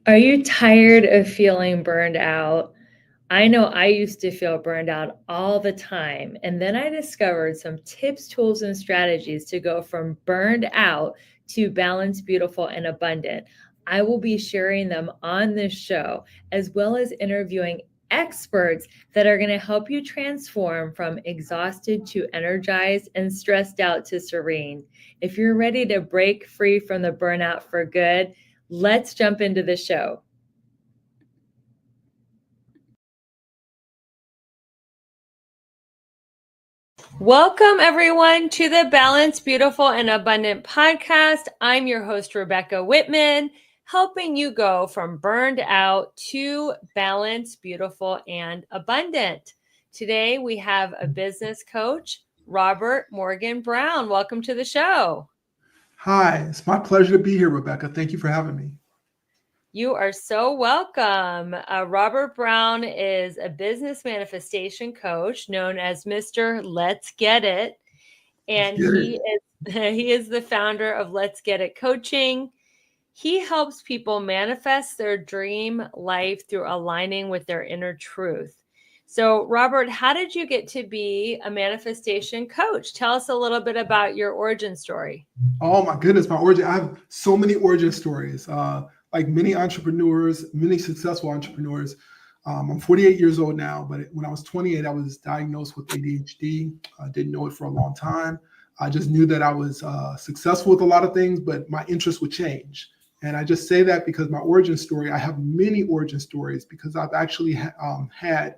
Are you tired of feeling burned out? I know I used to feel burned out all the time. And then I discovered some tips, tools, and strategies to go from burned out to balanced, beautiful, and abundant. I will be sharing them on this show, as well as interviewing experts that are going to help you transform from exhausted to energized and stressed out to serene. If you're ready to break free from the burnout for good, let's jump into the show. Welcome, everyone, to the Balanced, Beautiful, and Abundant podcast. I'm your host, Rebecca Whitman, helping you go from burned out to balanced, beautiful, and abundant. Today, we have a business coach, Robert Morgan Brown. Welcome to the show. Hi, it's my pleasure to be here, Rebecca. Thank you for having me. You are so welcome. Robert Brown is a business manifestation coach known as Mr. Let's Get It. And he is the founder of Let's Get It Coaching. He helps people manifest their dream life through aligning with their inner truth. So, Robert, how did you get to be a manifestation coach? Tell us a little bit about your origin story. Oh my goodness, my origin. I have so many origin stories. Like many entrepreneurs, many successful entrepreneurs. I'm 48 years old now, but when I was 28, I was diagnosed with ADHD. I didn't know it for a long time. I just knew that I was successful with a lot of things, but my interests would change. And I just say that because my origin story, I have many origin stories because I've actually had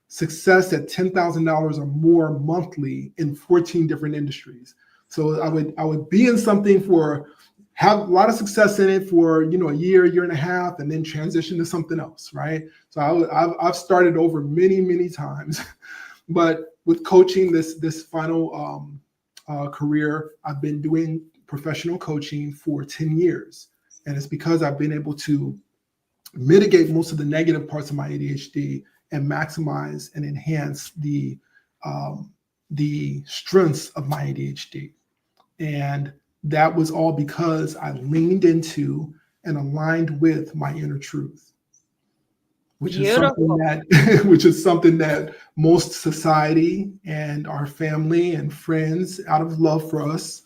success at $10,000 or more monthly in 14 different industries. So I would be in something have a lot of success in it for a year and a half, and then transition to something else, right? So I've started over many times, but with coaching this final career, I've been doing professional coaching for 10 years, and it's because I've been able to mitigate most of the negative parts of my ADHD and maximize and enhance the strengths of my ADHD. And that was all because I leaned into and aligned with my inner truth, which is something that most society and our family and friends, out of love for us,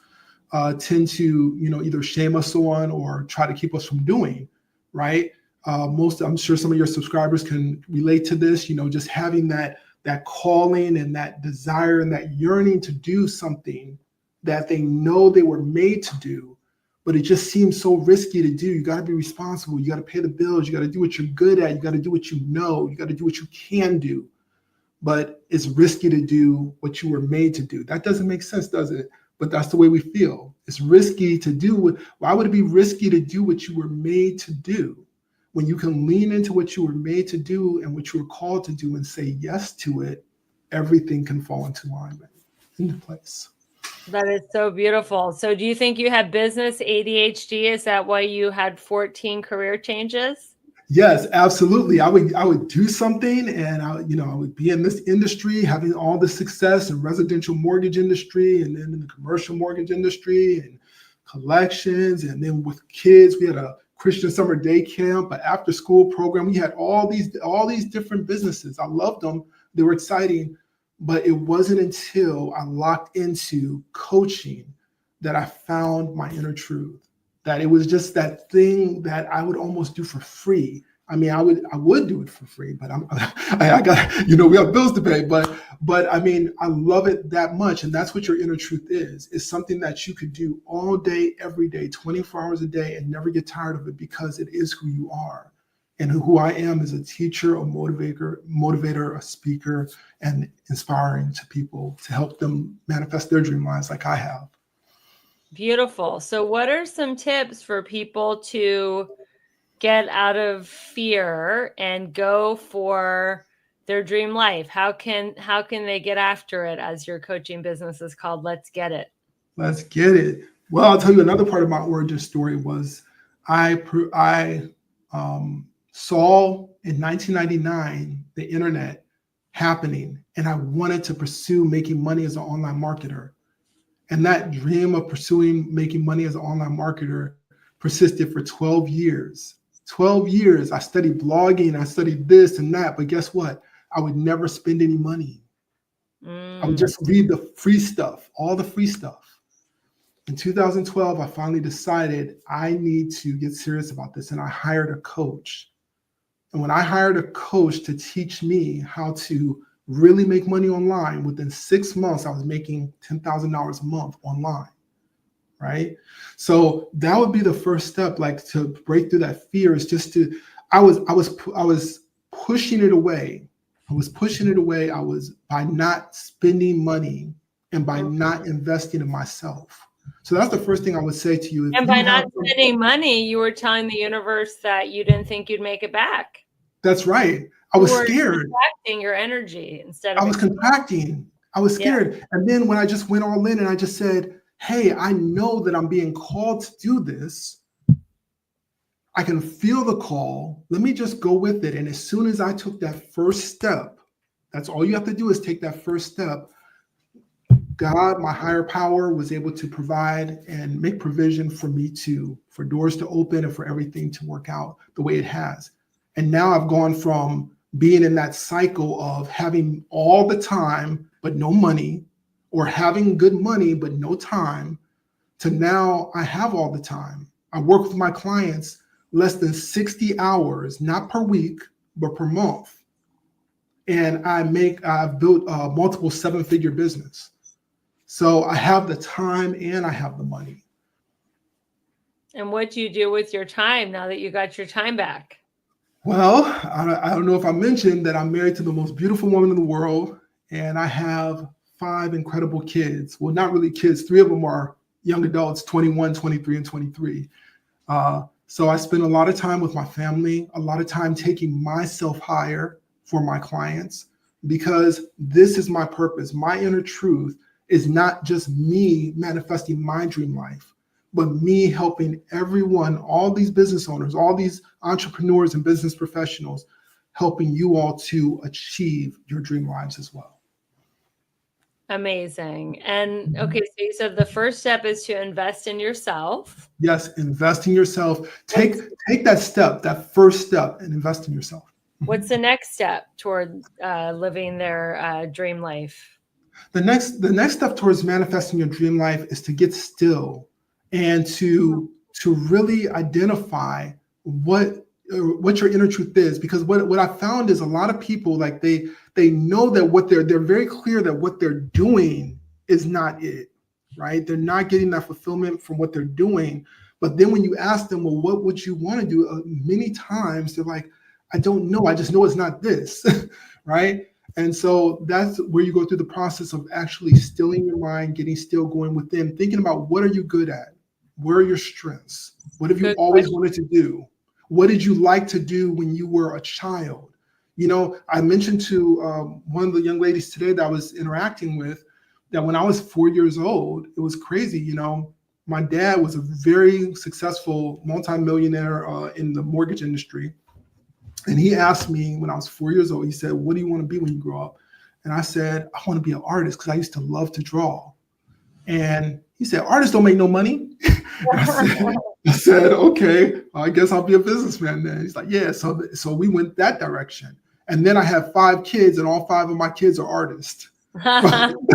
tend to either shame us on or try to keep us from doing, right? I'm sure some of your subscribers can relate to this, just having that calling and that desire and that yearning to do something that they know they were made to do, but it just seems so risky to do. You got to be responsible. You got to pay the bills. You got to do what you're good at. You got to do what you know. You got to do what you can do. But it's risky to do what you were made to do. That doesn't make sense, does it? But that's the way we feel. It's risky to do. Why would it be risky to do what you were made to do when you can lean into what you were made to do and what you were called to do and say yes to it? Everything can fall into alignment, into place. That is so beautiful. So do you think you have business ADHD? Is that why you had 14 career changes? Yes, absolutely. I would do something, and I would be in this industry, having all the success in residential mortgage industry, and then in the commercial mortgage industry and collections, and then with kids, we had a Christian summer day camp, an after school program. We had all these different businesses. I loved them. They were exciting. But it wasn't until I locked into coaching that I found my inner truth, that it was just that thing that I would almost do for free. I mean, I would do it for free, but I got, we have bills to pay, but I mean, I love it that much. And that's what your inner truth is. It's something that you could do all day, every day, 24 hours a day, and never get tired of it because it is who you are. And who I am is a teacher, a motivator, a speaker, and inspiring to people to help them manifest their dream lives like I have. Beautiful. So what are some tips for people to get out of fear and go for their dream life? How can they get after it, as your coaching business is called Let's Get It? Let's get it. Well, I'll tell you another part of my origin story was I saw in 1999 the internet happening, and I wanted to pursue making money as an online marketer. And that dream of making money as an online marketer persisted for 12 years. 12 years, I studied blogging, I studied this and that, but guess what? I would never spend any money. I would just read the free stuff, all the free stuff. In 2012, I finally decided I need to get serious about this, and I hired a coach. And when I hired a coach to teach me how to really make money online, within 6 months, I was making $10,000 a month online, right? So that would be the first step, like to break through that fear is just to, I was pushing it away. I was pushing it away. I was by not spending money and by not investing in myself. So that's the first thing I would say to you. And by not spending money, you were telling the universe that you didn't think you'd make it back. That's right. I was scared. Contracting your energy instead of. I was contracting. I was scared. Yeah. And then when I just went all in and I just said, hey, I know that I'm being called to do this. I can feel the call. Let me just go with it. And as soon as I took that first step, that's all you have to do is take that first step. God, my higher power, was able to provide and make provision for me for doors to open and for everything to work out the way it has. And now I've gone from being in that cycle of having all the time, but no money, or having good money, but no time, to now I have all the time. I work with my clients less than 60 hours, not per week, but per month. And I've built a multiple 7-figure business. So I have the time and I have the money. And what do you do with your time now that you got your time back? Well, I don't know if I mentioned that I'm married to the most beautiful woman in the world, and I have 5 incredible kids. Well, not really kids. 3 of them are young adults, 21, 23, and 23. So I spend a lot of time with my family, a lot of time taking myself higher for my clients, because this is my purpose. My inner truth is not just me manifesting my dream life, but me helping everyone, all these business owners, all these entrepreneurs and business professionals, helping you all to achieve your dream lives as well. Amazing. And okay, so you said the first step is to invest in yourself. Yes, invest in yourself. Take that step, that first step, and invest in yourself. What's the next step toward living their dream life? The next step towards manifesting your dream life is to get still and to really identify what your inner truth is. Because what I found is a lot of people, like they know that what they're very clear that what they're doing is not it, right? They're not getting that fulfillment from what they're doing. But then when you ask them, well, what would you want to do? Many times they're like, I don't know. I just know it's not this, right? And so that's where you go through the process of actually stilling your mind, getting still, going within, thinking about what are you good at? Where are your strengths? What have you always wanted to do? What did you like to do when you were a child? You know, I mentioned to one of the young ladies today that I was interacting with that when I was 4 years old, it was crazy. You know, my dad was a very successful multimillionaire in the mortgage industry. And he asked me when I was 4 years old, he said, what do you want to be when you grow up? And I said, I want to be an artist because I used to love to draw. And he said, artists don't make no money. I said, okay, well, I guess I'll be a businessman then. He's like, yeah. So we went that direction. And then I have 5 kids, and all 5 of my kids are artists. From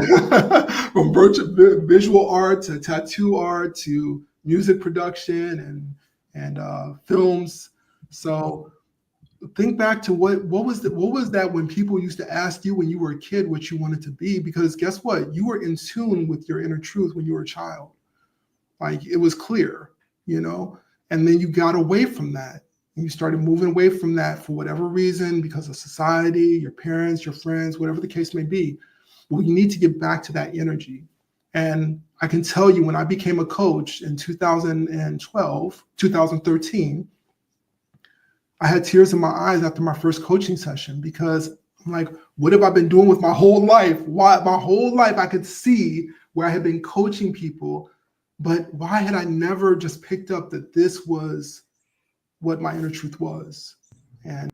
visual art to tattoo art to music production and films. So think back to what was that when people used to ask you when you were a kid what you wanted to be? Because guess what? You were in tune with your inner truth when you were a child. Like it was clear, you know, and then you got away from that. And you started moving away from that for whatever reason, because of society, your parents, your friends, whatever the case may be. Well, you need to get back to that energy. And I can tell you, when I became a coach in 2013, I had tears in my eyes after my first coaching session, because I'm like, what have I been doing with my whole life? Why my whole life I could see where I had been coaching people, but why had I never just picked up that this was what my inner truth was? And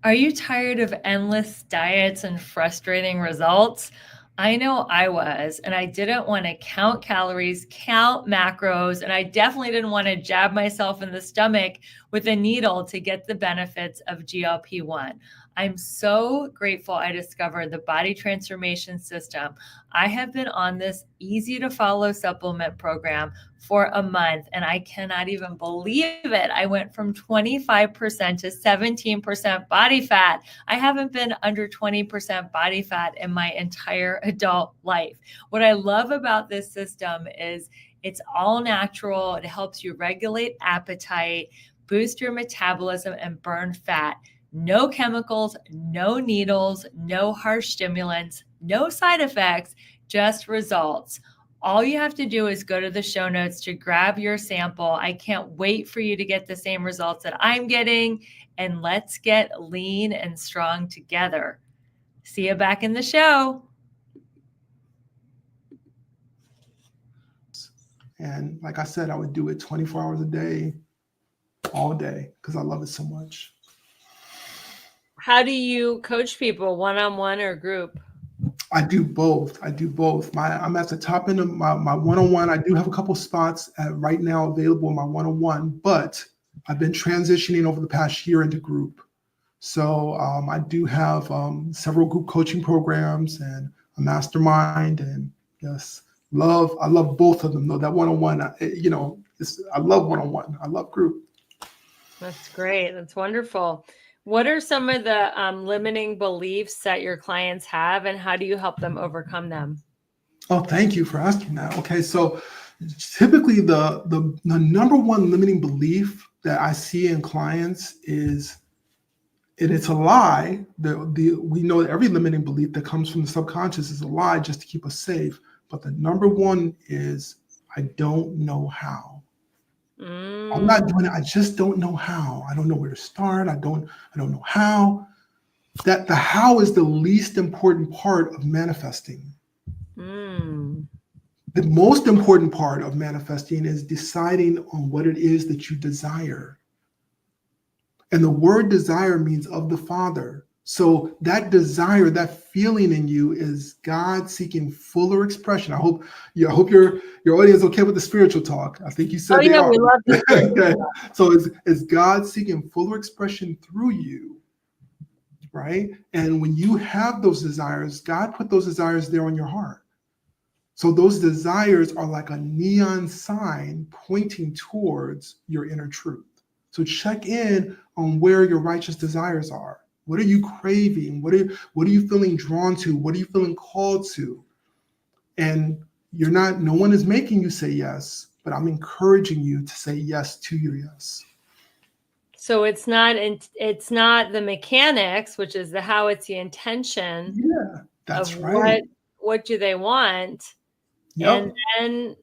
are you tired of endless diets and frustrating results? I know I was, and I didn't want to count calories, count macros, and I definitely didn't want to jab myself in the stomach with a needle to get the benefits of GLP-1. I'm so grateful I discovered the body transformation system. I have been on this easy to follow supplement program for a month, and I cannot even believe it. I went from 25% to 17% body fat. I haven't been under 20% body fat in my entire adult life. What I love about this system is it's all natural. It helps you regulate appetite, boost your metabolism, and burn fat. No chemicals, no needles, no harsh stimulants, no side effects, just results. All you have to do is go to the show notes to grab your sample. I can't wait for you to get the same results that I'm getting, and let's get lean and strong together. See you back in the show. And like I said, I would do it 24 hours a day, all day, because I love it so much. How do you coach people, one-on-one or group? I do both. I'm at the top end of my one-on-one. I do have a couple spots right now available in my one-on-one, but I've been transitioning over the past year into group. So I do have several group coaching programs and a mastermind, and yes, I love both of them though. That one-on-one, I love one-on-one. I love group. That's great. That's wonderful. What are some of the limiting beliefs that your clients have, and how do you help them overcome them? Oh, thank you for asking that. Okay, so typically the number one limiting belief that I see in clients is, and it's a lie. We know that every limiting belief that comes from the subconscious is a lie just to keep us safe. But the number one is, I don't know how. I'm not doing it. I just don't know how. I don't know where to start. I don't know how. That the how is the least important part of manifesting. The most important part of manifesting is deciding on what it is that you desire. And the word desire means of the Father. So that desire, that feeling in you is God seeking fuller expression. I hope your audience is okay with the spiritual talk. I think you said they are. We love the Okay. So it's God seeking fuller expression through you, right? And when you have those desires, God put those desires there on your heart. So those desires are like a neon sign pointing towards your inner truth. So check in on where your righteous desires are. What are you craving? What are you feeling drawn to? What are you feeling called to? And no one is making you say yes, but I'm encouraging you to say yes to your yes. So it's not the mechanics, which is the how, it's the intention. Yeah, that's right. What do they want? Yep. And then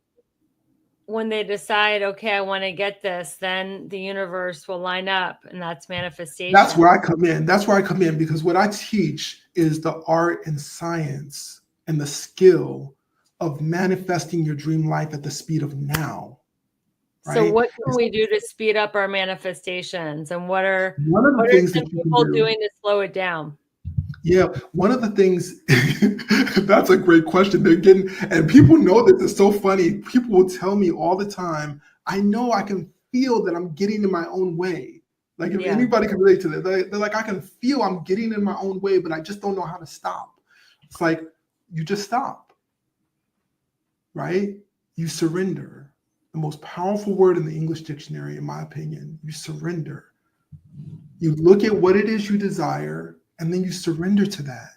when they decide, okay, I want to get this, then the universe will line up, and that's manifestation. That's where I come in. Because what I teach is the art and science and the skill of manifesting your dream life at the speed of now. Right? So what can we do to speed up our manifestations, and what are some people doing to slow it down? Yeah, one of the things, that's a great question. And people know this. It's so funny. People will tell me all the time, I know I can feel that I'm getting in my own way. Like if anybody can relate to that, they're like, I can feel I'm getting in my own way, but I just don't know how to stop. It's like, you just stop, right? You surrender. The most powerful word in the English dictionary, in my opinion, you surrender. You look at what it is you desire, and then you surrender to that.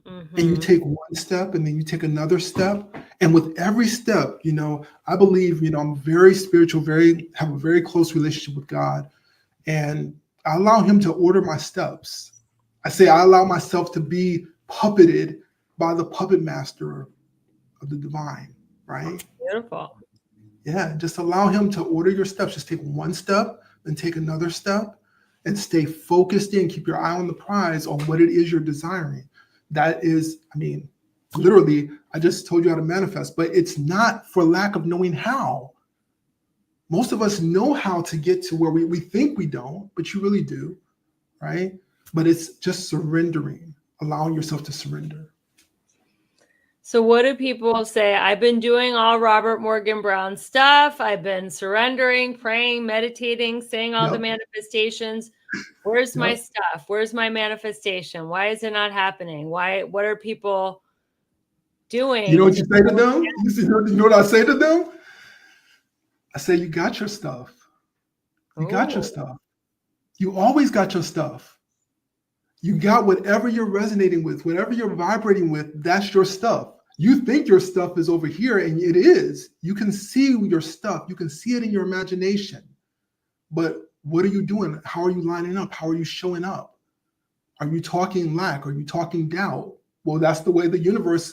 Mm-hmm. And you take one step, and then you take another step. And with every step, I believe, I'm very spiritual, have a very close relationship with God. And I allow him to order my steps. I allow myself to be puppeted by the puppet master of the divine, right? Beautiful. Yeah, just allow him to order your steps. Just take one step, then take another step. And stay focused in, keep your eye on the prize on what it is you're desiring. That is, literally, I just told you how to manifest, but it's not for lack of knowing how. Most of us know how to get to where we think we don't, but you really do, right? But it's just surrendering, allowing yourself to surrender. So what do people say? I've been doing all Robert Morgan Brown stuff. I've been surrendering, praying, meditating, saying all the Yep. manifestations. Where's my Yep. stuff? Where's my manifestation? Why is it not happening? What are people doing? You know what you say to them? You know what I say to them? I say, you got your stuff. You got your stuff. You always got your stuff. You got whatever you're resonating with, whatever you're vibrating with, that's your stuff. You think your stuff is over here, and it is. You can see your stuff. You can see it in your imagination. But what are you doing? How are you lining up? How are you showing up? Are you talking lack? Are you talking doubt? Well, that's the way the universe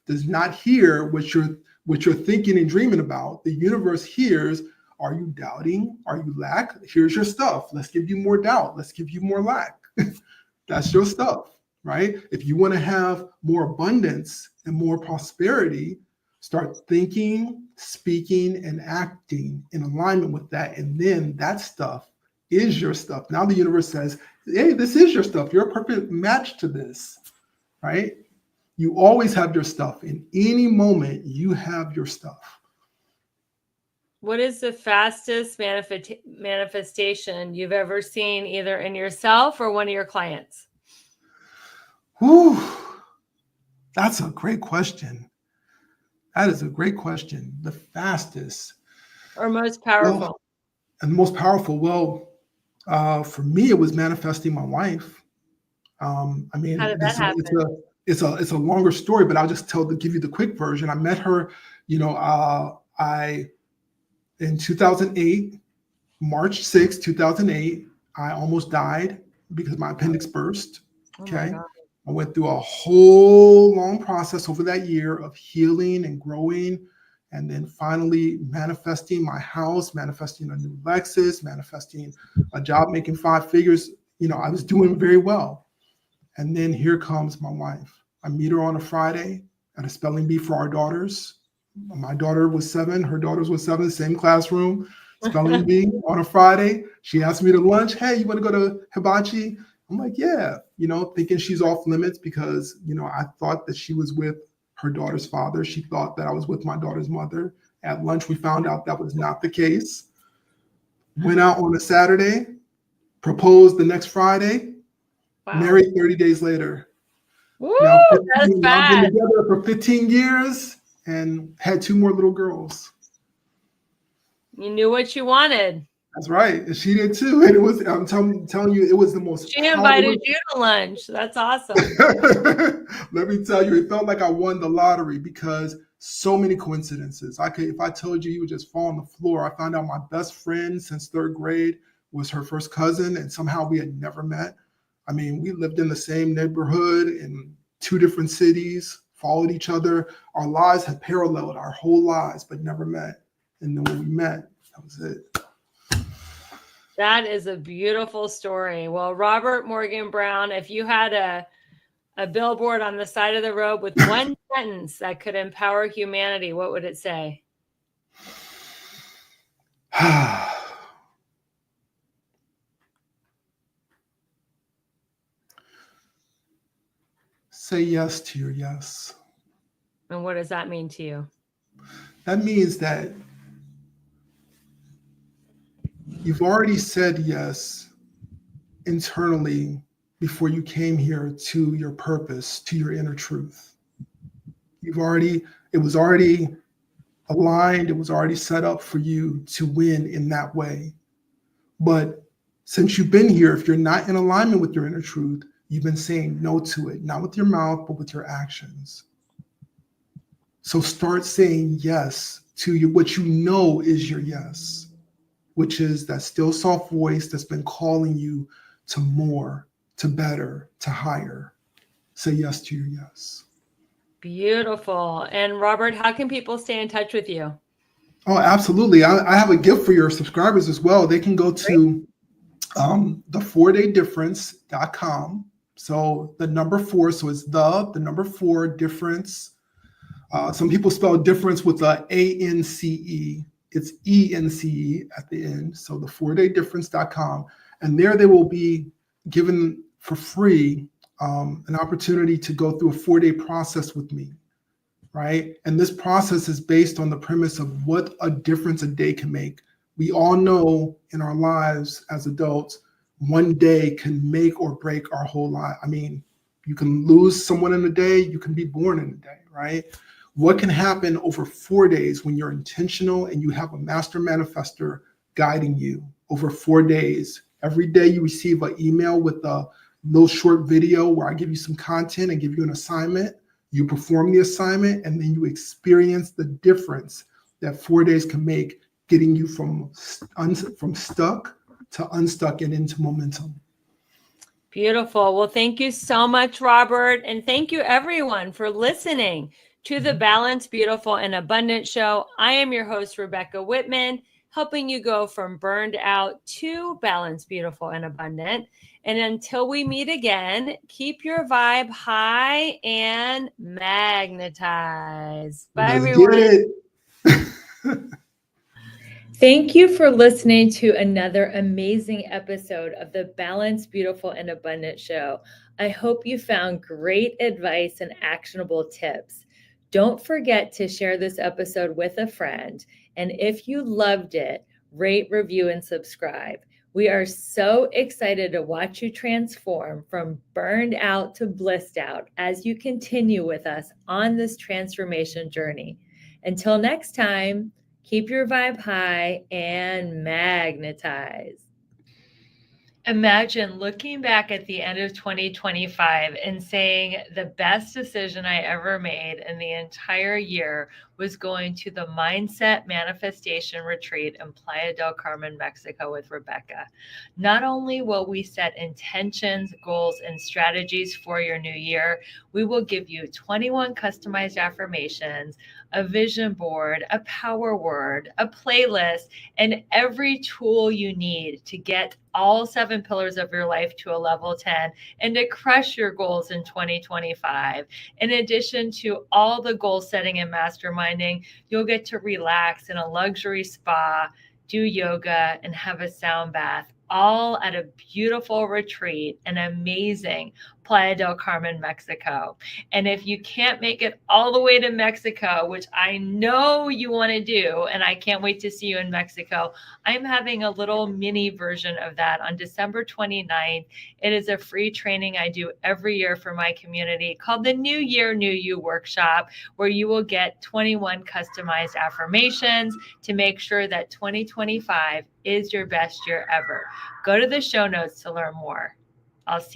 does not hear what you're thinking and dreaming about. The universe hears, are you doubting? Are you lack? Here's your stuff. Let's give you more doubt. Let's give you more lack. That's your stuff, right? If you want to have more abundance and more prosperity, start thinking, speaking, and acting in alignment with that. And then that stuff is your stuff. Now the universe says, hey, this is your stuff. You're a perfect match to this, right? You always have your stuff. In any moment, you have your stuff. What is the fastest manifestation you've ever seen, either in yourself or one of your clients? Whew, that's a great question. That is a great question. The fastest. Or most powerful? Well, and most powerful. Well, for me, it was manifesting my wife. I mean, how did that happen? It's a longer story, but I'll just give you the quick version. I met her, in 2008, March 6, 2008, I almost died because my appendix burst. Okay. I went through a whole long process over that year of healing and growing, and then finally manifesting my house, manifesting a new Lexus, manifesting a job making 5 figures. I was doing very well. And then here comes my wife. I meet her on a Friday at a spelling bee for our daughters. My daughter was 7, her daughters was 7, same classroom, spelling bee on a Friday. She asked me to lunch. Hey, you want to go to hibachi? I'm like, yeah, thinking she's off limits because, I thought that she was with her daughter's father. She thought that I was with my daughter's mother. At lunch, we found out that was not the case. Went out on a Saturday, proposed the next Friday, married 30 days later. Woo, that's fast. I've been together for 15 years. And had 2 more little girls. You knew what you wanted. That's right. And she did too. And it was, I'm telling you, it was the most. She invited you to lunch. That's awesome. Let me tell you, it felt like I won the lottery because so many coincidences. If I told you, you would just fall on the floor. I found out my best friend since 3rd grade was her first cousin, and somehow we had never met. I mean, we lived in the same neighborhood in 2 different cities. Followed each other. Our lives had paralleled our whole lives, but never met. And then when we met, that was it. That is a beautiful story. Well, Robert Morgan Brown, if you had a billboard on the side of the road with one sentence that could empower humanity, what would it say? Say yes to your yes. And what does that mean to you? That means that you've already said yes internally before you came here to your purpose, to your inner truth. It was already aligned. It was already set up for you to win in that way. But since you've been here, if you're not in alignment with your inner truth, you've been saying no to it, not with your mouth, but with your actions. So start saying yes to what you know is your yes, which is that still soft voice that's been calling you to more, to better, to higher. Say yes to your yes. Beautiful. And Robert, how can people stay in touch with you? Oh, absolutely. I have a gift for your subscribers as well. They can go to the4daydifference.com. So the number 4, so it's the number 4 difference. Some people spell difference with a A-N-C-E. It's E-N-C-E at the end. So the 4daydifference.com. And there they will be given for free an opportunity to go through a 4-day process with me. right? And this process is based on the premise of what a difference a day can make. We all know in our lives as adults, one day can make or break our whole life. I mean, you can lose someone in a day, you can be born in a day, right? What can happen over 4 days when you're intentional and you have a master manifester guiding you over 4 days? Every day you receive an email with a little short video where I give you some content and give you an assignment. You perform the assignment and then you experience the difference that 4 days can make, getting you from stuck to unstuck and into momentum. Beautiful. Well, thank you so much, Robert. And thank you, everyone, for listening to the Balanced, Beautiful, and Abundant Show. I am your host, Rebecca Whitman, helping you go from burned out to balanced, beautiful, and abundant. And until we meet again, keep your vibe high and magnetize. Bye, everyone. Let's get it. Thank you for listening to another amazing episode of the Balanced, Beautiful, and Abundant Show. I hope you found great advice and actionable tips. Don't forget to share this episode with a friend. And if you loved it, rate, review, and subscribe. We are so excited to watch you transform from burned out to blissed out as you continue with us on this transformation journey. Until next time, keep your vibe high and magnetize. Imagine looking back at the end of 2025 and saying the best decision I ever made in the entire year was going to the Mindset Manifestation Retreat in Playa del Carmen, Mexico with Rebecca. Not only will we set intentions, goals, and strategies for your new year, we will give you 21 customized affirmations, a vision board, a power word, a playlist, and every tool you need to get all 7 pillars of your life to a level 10 and to crush your goals in 2025. In addition to all the goal setting and masterminding, you'll get to relax in a luxury spa, do yoga, and have a sound bath, all at a beautiful retreat, an amazing Playa del Carmen, Mexico. And if you can't make it all the way to Mexico, which I know you want to do, and I can't wait to see you in Mexico, I'm having a little mini version of that on December 29th. It is a free training I do every year for my community called the New Year, New You Workshop, where you will get 21 customized affirmations to make sure that 2025 is your best year ever. Go to the show notes to learn more. I'll see you.